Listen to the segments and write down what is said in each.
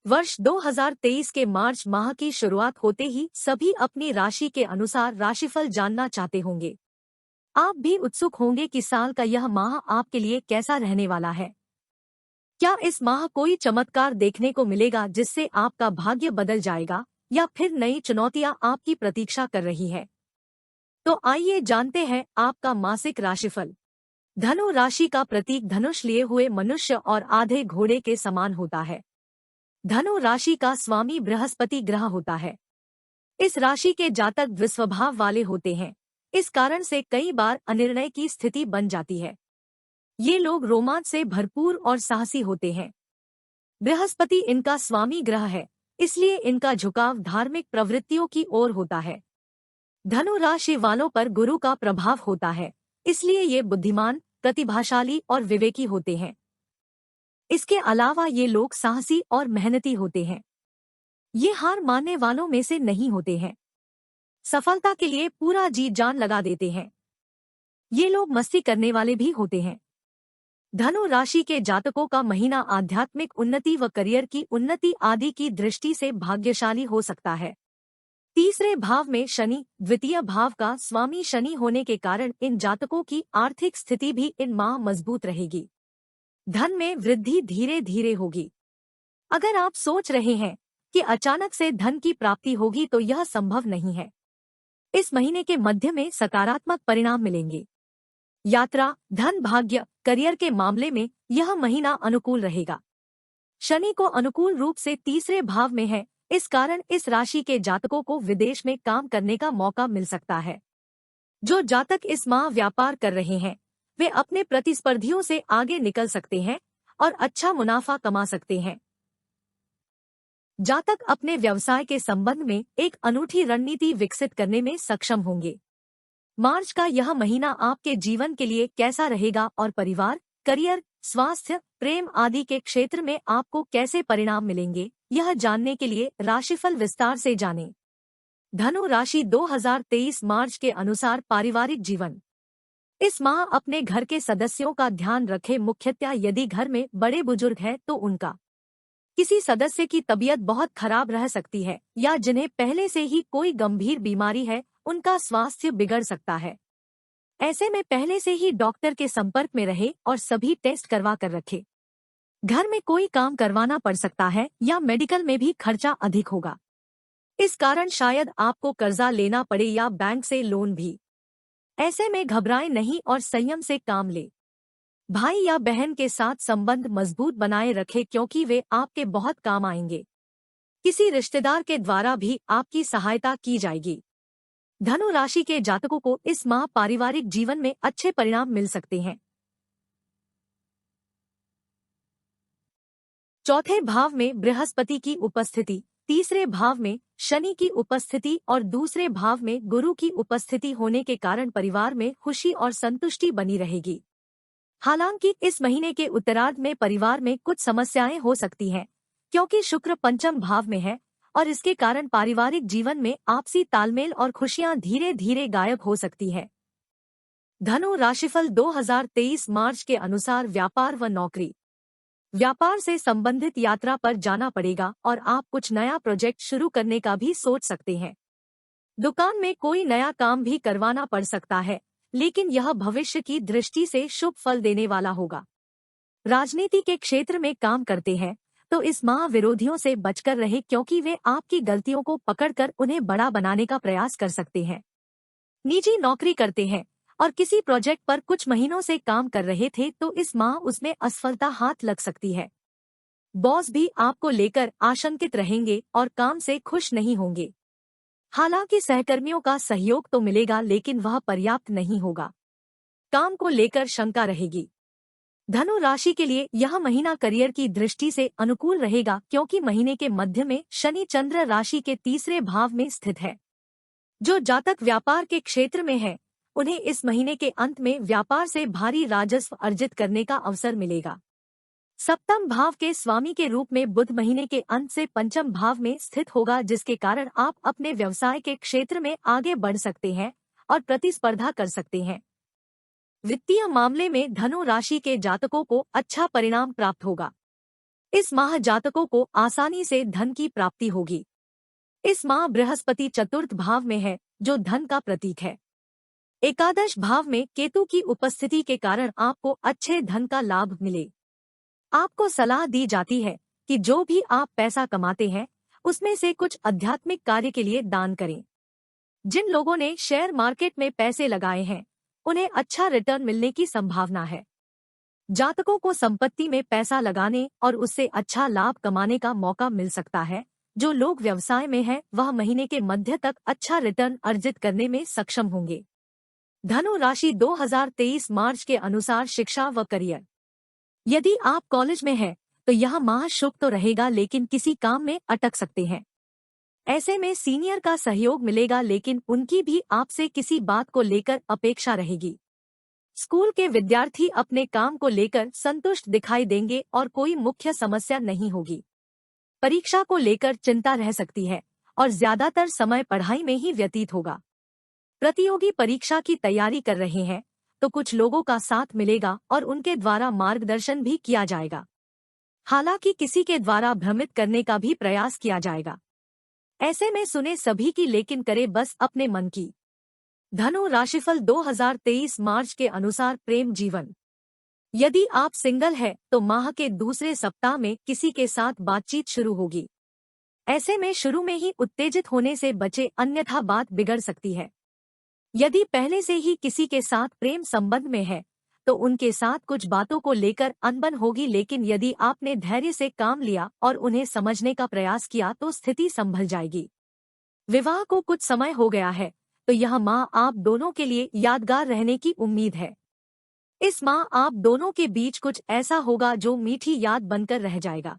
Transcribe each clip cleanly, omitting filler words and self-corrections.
वर्ष 2023 के मार्च माह की शुरुआत होते ही सभी अपनी राशि के अनुसार राशिफल जानना चाहते होंगे। आप भी उत्सुक होंगे कि साल का यह माह आपके लिए कैसा रहने वाला है। क्या इस माह कोई चमत्कार देखने को मिलेगा जिससे आपका भाग्य बदल जाएगा, या फिर नई चुनौतियां आपकी प्रतीक्षा कर रही है? तो आइए जानते हैं आपका मासिक राशिफल। धनु राशि का प्रतीक धनुष लिए हुए मनुष्य और आधे घोड़े के समान होता है। धनु राशि का स्वामी बृहस्पति ग्रह होता है। इस राशि के जातक द्विस्वभाव वाले होते हैं। इस कारण से कई बार अनिर्णय की स्थिति बन जाती है। ये लोग रोमांच से भरपूर और साहसी होते हैं। बृहस्पति इनका स्वामी ग्रह है, इसलिए इनका झुकाव धार्मिक प्रवृत्तियों की ओर होता है। धनु राशि वालों पर गुरु का प्रभाव होता है, इसलिए ये बुद्धिमान, प्रतिभाशाली और विवेकी होते हैं। इसके अलावा ये लोग साहसी और मेहनती होते हैं। ये हार मानने वालों में से नहीं होते हैं। सफलता के लिए पूरा जी जान लगा देते हैं। ये लोग मस्ती करने वाले भी होते हैं। धनु राशि के जातकों का महीना आध्यात्मिक उन्नति व करियर की उन्नति आदि की दृष्टि से भाग्यशाली हो सकता है। तीसरे भाव में शनि, द्वितीय भाव का स्वामी शनि होने के कारण इन जातकों की आर्थिक स्थिति भी इन माह मजबूत रहेगी। धन में वृद्धि धीरे धीरे होगी। अगर आप सोच रहे हैं कि अचानक से धन की प्राप्ति होगी तो यह संभव नहीं है। इस महीने के मध्य में सकारात्मक परिणाम मिलेंगे। यात्रा, धन, भाग्य, करियर के मामले में यह महीना अनुकूल रहेगा। शनि को अनुकूल रूप से तीसरे भाव में है, इस कारण इस राशि के जातकों को विदेश में काम करने का मौका मिल सकता है। जो जातक इस माह व्यापार कर रहे हैं वे अपने प्रतिस्पर्धियों से आगे निकल सकते हैं और अच्छा मुनाफा कमा सकते हैं। जातक अपने व्यवसाय के संबंध में एक अनूठी रणनीति विकसित करने में सक्षम होंगे। मार्च का यह महीना आपके जीवन के लिए कैसा रहेगा और परिवार, करियर, स्वास्थ्य, प्रेम आदि के क्षेत्र में आपको कैसे परिणाम मिलेंगे, यह जानने के लिए राशिफल विस्तार से जानें। धनु राशि 2023 मार्च के अनुसार पारिवारिक जीवन। इस माह अपने घर के सदस्यों का ध्यान रखें, मुख्यतः यदि घर में बड़े बुजुर्ग हैं तो उनका किसी सदस्य की तबीयत बहुत खराब रह सकती है, या जिन्हें पहले से ही कोई गंभीर बीमारी है उनका स्वास्थ्य बिगड़ सकता है। ऐसे में पहले से ही डॉक्टर के संपर्क में रहे और सभी टेस्ट करवा कर रखे। घर में कोई काम करवाना पड़ सकता है या मेडिकल में भी खर्चा अधिक होगा। इस कारण शायद आपको कर्जा लेना पड़े या बैंक से लोन भी। ऐसे में घबराएं नहीं और संयम से काम ले। भाई या बहन के साथ संबंध मजबूत बनाए रखें क्योंकि वे आपके बहुत काम आएंगे। किसी रिश्तेदार के द्वारा भी आपकी सहायता की जाएगी। धनु राशि के जातकों को इस माह पारिवारिक जीवन में अच्छे परिणाम मिल सकते हैं। चौथे भाव में बृहस्पति की उपस्थिति, तीसरे भाव में शनि की उपस्थिति और दूसरे भाव में गुरु की उपस्थिति होने के कारण परिवार में खुशी और संतुष्टि बनी रहेगी। हालांकि इस महीने के उत्तरार्ध में परिवार में कुछ समस्याएं हो सकती हैं, क्योंकि शुक्र पंचम भाव में है और इसके कारण पारिवारिक जीवन में आपसी तालमेल और खुशियां धीरे धीरे गायब हो सकती है। धनु राशिफल 2023 मार्च के अनुसार व्यापार व नौकरी। व्यापार से संबंधित यात्रा पर जाना पड़ेगा और आप कुछ नया प्रोजेक्ट शुरू करने का भी सोच सकते हैं। दुकान में कोई नया काम भी करवाना पड़ सकता है, लेकिन यह भविष्य की दृष्टि से शुभ फल देने वाला होगा। राजनीति के क्षेत्र में काम करते हैं तो इस माह विरोधियों से बचकर रहे क्योंकि वे आपकी गलतियों को पकड़कर उन्हें बड़ा बनाने का प्रयास कर सकते हैं। निजी नौकरी करते हैं और किसी प्रोजेक्ट पर कुछ महीनों से काम कर रहे थे तो इस माह उसमें असफलता हाथ लग सकती है। बॉस भी आपको लेकर आशंकित रहेंगे और काम से खुश नहीं होंगे। हालांकि सहकर्मियों का सहयोग तो मिलेगा लेकिन वह पर्याप्त नहीं होगा। काम को लेकर शंका रहेगी। धनु राशि के लिए यह महीना करियर की दृष्टि से अनुकूल रहेगा क्योंकि महीने के मध्य में शनि चंद्र राशि के तीसरे भाव में स्थित है। जो जातक व्यापार के क्षेत्र में है उन्हें इस महीने के अंत में व्यापार से भारी राजस्व अर्जित करने का अवसर मिलेगा। सप्तम भाव के स्वामी के रूप में बुध महीने के अंत से पंचम भाव में स्थित होगा, जिसके कारण आप अपने व्यवसाय के क्षेत्र में आगे बढ़ सकते हैं और प्रतिस्पर्धा कर सकते हैं। वित्तीय मामले में धनु राशि के जातकों को अच्छा परिणाम प्राप्त होगा। इस माह जातकों को आसानी से धन की प्राप्ति होगी। इस माह बृहस्पति चतुर्थ भाव में है, जो धन का प्रतीक है। एकादश भाव में केतु की उपस्थिति के कारण आपको अच्छे धन का लाभ मिले। आपको सलाह दी जाती है कि जो भी आप पैसा कमाते हैं उसमें से कुछ आध्यात्मिक कार्य के लिए दान करें। जिन लोगों ने शेयर मार्केट में पैसे लगाए हैं उन्हें अच्छा रिटर्न मिलने की संभावना है। जातकों को संपत्ति में पैसा लगाने और उससे अच्छा लाभ कमाने का मौका मिल सकता है। जो लोग व्यवसाय में हैं वह महीने के मध्य तक अच्छा रिटर्न अर्जित करने में सक्षम होंगे। धनु राशि 2023 मार्च के अनुसार शिक्षा व करियर। यदि आप कॉलेज में हैं तो यह माह शुभ तो रहेगा, लेकिन किसी काम में अटक सकते हैं। ऐसे में सीनियर का सहयोग मिलेगा, लेकिन उनकी भी आपसे किसी बात को लेकर अपेक्षा रहेगी। स्कूल के विद्यार्थी अपने काम को लेकर संतुष्ट दिखाई देंगे और कोई मुख्य समस्या नहीं होगी। परीक्षा को लेकर चिंता रह सकती है और ज्यादातर समय पढ़ाई में ही व्यतीत होगा। प्रतियोगी परीक्षा की तैयारी कर रहे हैं तो कुछ लोगों का साथ मिलेगा और उनके द्वारा मार्गदर्शन भी किया जाएगा। हालांकि किसी के द्वारा भ्रमित करने का भी प्रयास किया जाएगा। ऐसे में सुने सभी की, लेकिन करे बस अपने मन की। धनु राशिफल 2023 मार्च के अनुसार प्रेम जीवन। यदि आप सिंगल है तो माह के दूसरे सप्ताह में किसी के साथ बातचीत शुरू होगी। ऐसे में शुरू में ही उत्तेजित होने से बचे, अन्यथा बात बिगड़ सकती है। यदि पहले से ही किसी के साथ प्रेम संबंध में है तो उनके साथ कुछ बातों को लेकर अनबन होगी, लेकिन यदि आपने धैर्य से काम लिया और उन्हें समझने का प्रयास किया तो स्थिति संभल जाएगी। विवाह को कुछ समय हो गया है तो यह माह आप दोनों के लिए यादगार रहने की उम्मीद है। इस माह आप दोनों के बीच कुछ ऐसा होगा जो मीठी याद बनकर रह जाएगा।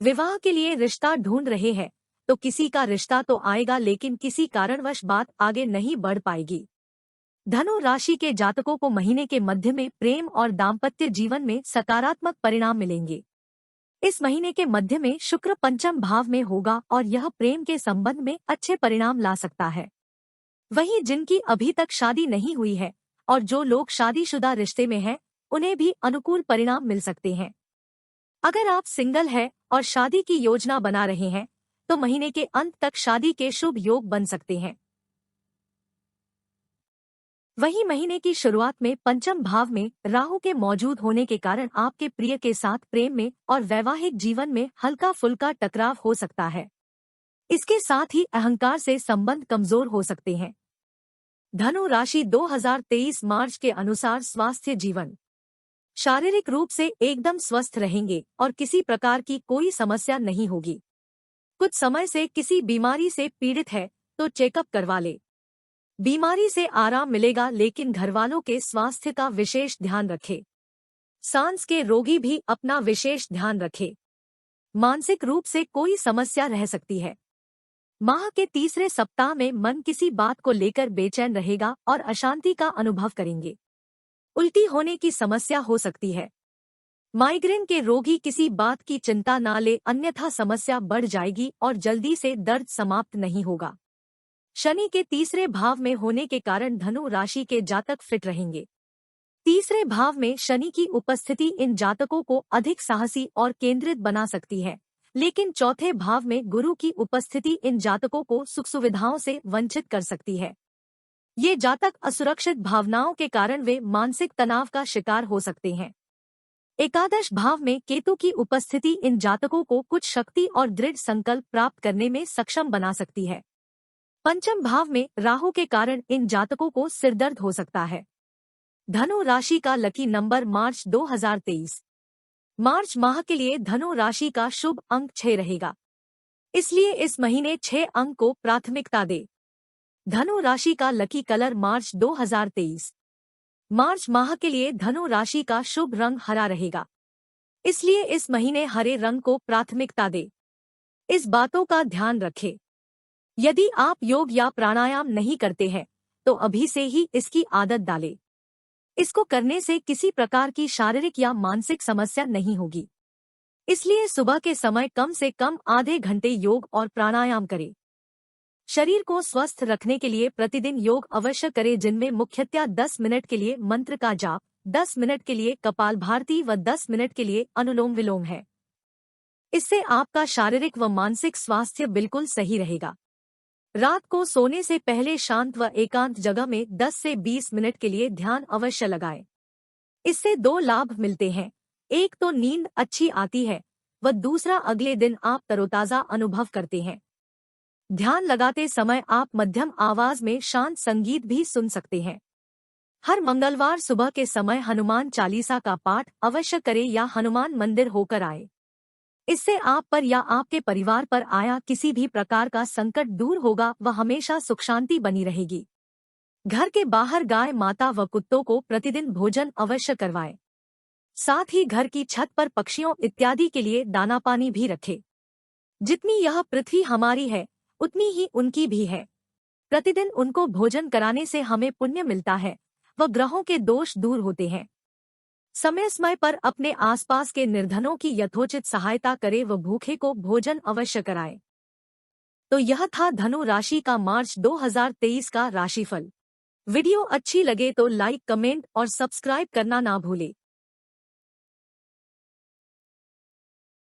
विवाह के लिए रिश्ता ढूंढ रहे हैं तो किसी का रिश्ता तो आएगा, लेकिन किसी कारणवश बात आगे नहीं बढ़ पाएगी। धनु राशि के जातकों को महीने के मध्य में प्रेम और दाम्पत्य जीवन में सकारात्मक परिणाम मिलेंगे। इस महीने के मध्य में शुक्र पंचम भाव में होगा और यह प्रेम के संबंध में अच्छे परिणाम ला सकता है। वहीं जिनकी अभी तक शादी नहीं हुई है और जो लोग शादीशुदा रिश्ते में हैं, उन्हें भी अनुकूल परिणाम मिल सकते हैं। अगर आप सिंगल हैं और शादी की योजना बना रहे हैं तो महीने के अंत तक शादी के शुभ योग बन सकते हैं। वहीं महीने की शुरुआत में पंचम भाव में राहु के मौजूद होने के कारण आपके प्रिय के साथ प्रेम में और वैवाहिक जीवन में हल्का फुल्का टकराव हो सकता है। इसके साथ ही अहंकार से संबंध कमजोर हो सकते हैं। धनु राशि 2023 मार्च के अनुसार स्वास्थ्य जीवन। शारीरिक रूप से एकदम स्वस्थ रहेंगे और किसी प्रकार की कोई समस्या नहीं होगी। कुछ समय से किसी बीमारी से पीड़ित है तो चेकअप करवा ले। बीमारी से आराम मिलेगा, लेकिन घरवालों के स्वास्थ्य का विशेष ध्यान रखें। सांस के रोगी भी अपना विशेष ध्यान रखें। मानसिक रूप से कोई समस्या रह सकती है। माह के तीसरे सप्ताह में मन किसी बात को लेकर बेचैन रहेगा और अशांति का अनुभव करेंगे। उल्टी होने की समस्या हो सकती है। माइग्रेन के रोगी किसी बात की चिंता ना ले, अन्यथा समस्या बढ़ जाएगी और जल्दी से दर्द समाप्त नहीं होगा। शनि के तीसरे भाव में होने के कारण धनु राशि के जातक फिट रहेंगे। तीसरे भाव में शनि की उपस्थिति इन जातकों को अधिक साहसी और केंद्रित बना सकती है, लेकिन चौथे भाव में गुरु की उपस्थिति इन जातकों को सुख सुविधाओं से वंचित कर सकती है। ये जातक असुरक्षित भावनाओं के कारण वे मानसिक तनाव का शिकार हो सकते हैं। एकादश भाव में केतु की उपस्थिति इन जातकों को कुछ शक्ति और दृढ़ संकल्प प्राप्त करने में सक्षम बना सकती है। पंचम भाव में राहु के कारण इन जातकों को सिरदर्द हो सकता है। धनु राशि का लकी नंबर मार्च 2023। मार्च माह के लिए धनु राशि का शुभ अंक 6 रहेगा, इसलिए इस महीने 6 अंक को प्राथमिकता दे। धनु राशि का लकी कलर मार्च 2023। मार्च माह के लिए धनु राशि का शुभ रंग हरा रहेगा, इसलिए इस महीने हरे रंग को प्राथमिकता दे। इस बातों का ध्यान रखें। यदि आप योग या प्राणायाम नहीं करते हैं तो अभी से ही इसकी आदत डालें। इसको करने से किसी प्रकार की शारीरिक या मानसिक समस्या नहीं होगी, इसलिए सुबह के समय कम से कम आधे घंटे योग और प्राणायाम करें। शरीर को स्वस्थ रखने के लिए प्रतिदिन योग अवश्य करें, जिनमें मुख्यतः 10 मिनट के लिए मंत्र का जाप, 10 मिनट के लिए कपालभाति व 10 मिनट के लिए अनुलोम विलोम है। इससे आपका शारीरिक व मानसिक स्वास्थ्य बिल्कुल सही रहेगा। रात को सोने से पहले शांत व एकांत जगह में 10 से 20 मिनट के लिए ध्यान अवश्य लगाएं। इससे 2 लाभ मिलते हैं। एक तो नींद अच्छी आती है व दूसरा अगले दिन आप तरोताजा अनुभव करते हैं। ध्यान लगाते समय आप मध्यम आवाज में शांत संगीत भी सुन सकते हैं। हर मंगलवार सुबह के समय हनुमान चालीसा का पाठ अवश्य करें या हनुमान मंदिर होकर आए। इससे आप पर या आपके परिवार पर आया किसी भी प्रकार का संकट दूर होगा व हमेशा सुख शांति बनी रहेगी। घर के बाहर गाय माता व कुत्तों को प्रतिदिन भोजन अवश्य करवाएं। साथ ही घर की छत पर पक्षियों इत्यादि के लिए दाना पानी भी रखें। जितनी यह पृथ्वी हमारी है उतनी ही उनकी भी है। प्रतिदिन उनको भोजन कराने से हमें पुण्य मिलता है व ग्रहों के दोष दूर होते हैं। समय समय पर अपने आसपास के निर्धनों की यथोचित सहायता करे व भूखे को भोजन अवश्य कराए। तो यह था धनु राशि का मार्च 2023 का राशिफल। वीडियो अच्छी लगे तो लाइक, कमेंट और सब्सक्राइब करना ना भूले।